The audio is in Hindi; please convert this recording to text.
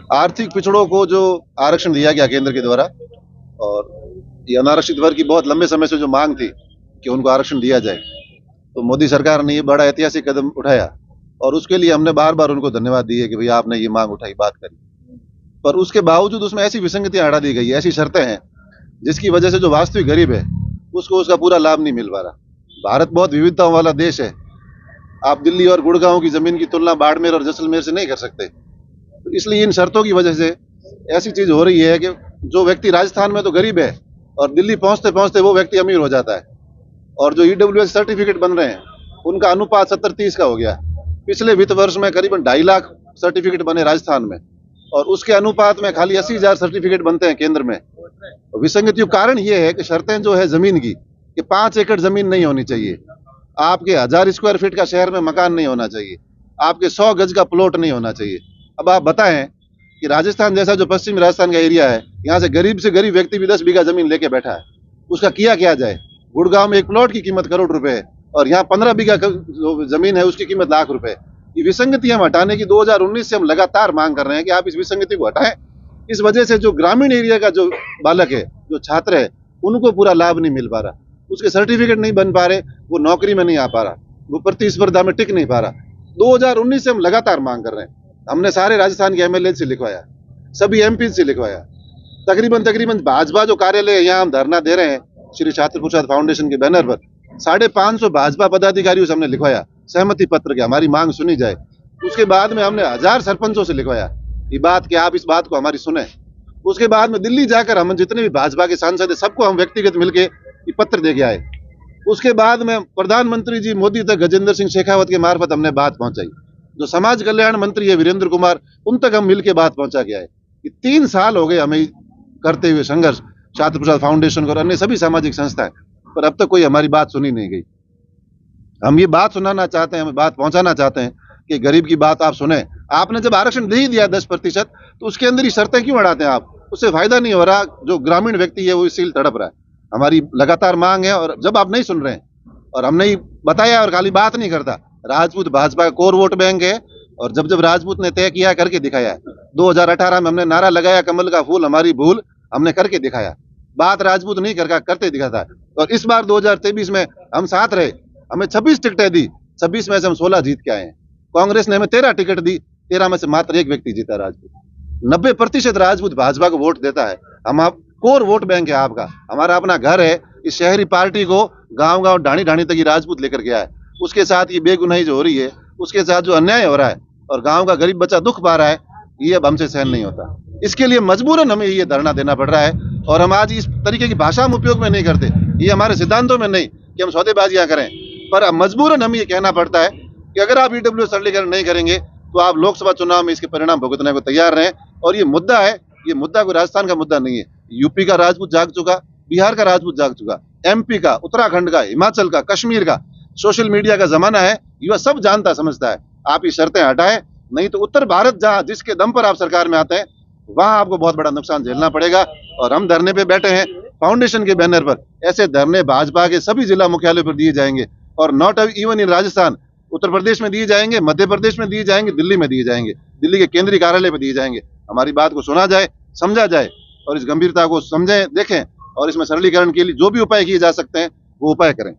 आर्थिक पिछड़ों को जो आरक्षण दिया गया केंद्र के द्वारा, और ये अनारक्षित वर्ग की बहुत लंबे समय से जो मांग थी कि उनको आरक्षण दिया जाए, तो मोदी सरकार ने ये बड़ा ऐतिहासिक कदम उठाया और उसके लिए हमने बार बार उनको धन्यवाद दिए कि भाई आपने ये मांग उठाई, बात करी। पर उसके बावजूद उसमें ऐसी विसंगतियां हटा दी गई, ऐसी शर्तें हैं जिसकी वजह से जो वास्तविक गरीब है उसको उसका पूरा लाभ नहीं मिल पा रहा। भारत बहुत विविधताओं वाला देश है। आप दिल्ली और गुड़गांव की जमीन की तुलना बाड़मेर और जैसलमेर से नहीं कर सकते। तो इसलिए इन शर्तों की वजह से ऐसी चीज हो रही है कि जो व्यक्ति राजस्थान में तो गरीब है और दिल्ली पहुंचते पहुंचते वो व्यक्ति अमीर हो जाता है, और जो ईडब्ल्यूएस सर्टिफिकेट बन रहे हैं उनका अनुपात 70-30 का हो गया। पिछले वित्त वर्ष में करीबन 2.5 लाख सर्टिफिकेट बने राजस्थान में, और उसके अनुपात में खाली 80,000 सर्टिफिकेट बनते हैं केंद्र में। विसंगति का कारण ये है कि शर्तें जो है जमीन की, कि 5 एकड़ जमीन नहीं होनी चाहिए, आपके 1000 स्क्वायर फीट का शहर में मकान नहीं होना चाहिए, आपके 100 गज का प्लॉट नहीं होना चाहिए। अब आप बताएं कि राजस्थान जैसा जो पश्चिमी राजस्थान का एरिया है, यहाँ से गरीब व्यक्ति भी 10 बीघा जमीन लेके बैठा है, उसका किया क्या जाए। गुड़गांव में एक प्लॉट की कीमत करोड़ रुपए है और यहाँ 15 बीघा जो जमीन है उसकी कीमत लाख रुपए। ये विसंगति हम हटाने की 2019 से हम लगातार मांग कर रहे हैं कि आप इस विसंगति को हटाएं। इस वजह से जो ग्रामीण एरिया का जो बालक है, जो छात्र है, उनको पूरा लाभ नहीं मिल पा रहा, उसके सर्टिफिकेट नहीं बन पा रहे, वो नौकरी में नहीं आ पा रहा, वो प्रतिस्पर्धा में टिक नहीं पा रहा। 2019 से हम लगातार मांग कर रहे हैं। हमने सारे राजस्थान के एमएलए से लिखवाया, सभी एमपी से लिखवाया, तकरीबन भाजपा जो कार्यालय है यहाँ हम धरना दे रहे हैं श्री छात्र प्रसाद फाउंडेशन के बैनर पर, 550 भाजपा पदाधिकारियों से हमने लिखवाया सहमति पत्र के हमारी मांग सुनी जाए। उसके बाद में हमने 1000 सरपंचों से लिखवाया ये बात कि आप इस बात को हमारी सुने। उसके बाद में दिल्ली जाकर हम जितने भी भाजपा के सांसद है सबको हम व्यक्तिगत मिलके ये पत्र दे के आए। उसके बाद में प्रधानमंत्री जी मोदी तक गजेंद्र सिंह शेखावत के मार्फत हमने बात पहुंचाई। जो समाज कल्याण मंत्री है वीरेंद्र कुमार, उन तक हम मिलकर बात पहुंचा के आए। ये 3 साल हो गए हमें करते हुए संघर्ष, छात्र प्रसाद फाउंडेशन और अन्य सभी सामाजिक संस्थाएं, पर अब तक कोई हमारी बात सुनी नहीं गई। हम ये बात सुनाना चाहते हैं, हम बात पहुंचाना चाहते हैं कि गरीब की बात आप सुने। आपने जब आरक्षण दे ही दिया 10% तो उसके अंदर ही शर्तें क्यों बढ़ाते हैं आप? उससे फायदा नहीं हो रहा। जो ग्रामीण व्यक्ति है वो इसीलिए तड़प रहा है। हमारी लगातार मांग है और जब आप नहीं सुन रहे हैं और हमने ही बताया और खाली बात नहीं करता। राजपूत भाजपा का कोर वोट बैंक है और जब राजपूत ने तय किया, करके दिखाया है। 2018 में हमने नारा लगाया कमल का फूल हमारी भूल, हमने करके दिखाया। बात राजपूत नहीं करके दिखाता है। और इस बार 2023 में हम साथ रहे, हमें 26 टिकटें दी, 26 में से हम 16 जीत के आए हैं। कांग्रेस ने हमें 13 टिकट दी, 13 में से मात्र 1 व्यक्ति जीता राजपूत। 90% राजपूत भाजपा को वोट देता है। हम आप कोर वोट बैंक है आपका, हमारा अपना घर है। इस शहरी पार्टी को गांव ढाणी तक ही राजपूत लेकर गया है। उसके साथ ये बेगुनाही जो हो रही है, उसके साथ जो अन्याय हो रहा है और गांव का गरीब बच्चा दुख पा रहा है, ये अब हमसे सहन नहीं होता। इसके लिए मजबूरन हमें ये धरना देना पड़ रहा है। और हम आज इस तरीके की भाषा हम उपयोग में नहीं करते, ये हमारे सिद्धांतों में नहीं कि हम सौदेबाजियां करें, पर मजबूरन हमें ये कहना पड़ता है कि अगर आप ईडब्ल्यूएस सरलीकरण नहीं करेंगे तो आप लोकसभा चुनाव में इसके परिणाम भुगतने को तैयार रहें। और ये मुद्दा है, ये मुद्दा कोई राजस्थान का मुद्दा नहीं है। यूपी का राजपूत जाग चुका, बिहार का राजपूत जाग चुका, एमपी का, उत्तराखंड का, हिमाचल का, कश्मीर का। सोशल मीडिया का जमाना है, युवा सब जानता समझता है। आप ये शर्तें हटाएं, नहीं तो उत्तर भारत जहां जिसके दम पर आप सरकार में आते हैं वहां आपको बहुत बड़ा नुकसान झेलना पड़ेगा। और हम धरने पे बैठे हैं फाउंडेशन के बैनर पर। ऐसे धरने भाजपा के सभी जिला मुख्यालयों पर दिए जाएंगे और not even in Rajasthan, Uttar Pradesh में दिए जाएंगे, मध्य प्रदेश में दिए जाएंगे, दिल्ली में दिए जाएंगे, दिल्ली के केंद्रीय कार्यालय पर दिए जाएंगे। हमारी बात को सुना जाए, समझा जाए और इस गंभीरता को समझें, देखें और इसमें सरलीकरण के लिए जो भी उपाय किए जा सकते हैं वो उपाय करें।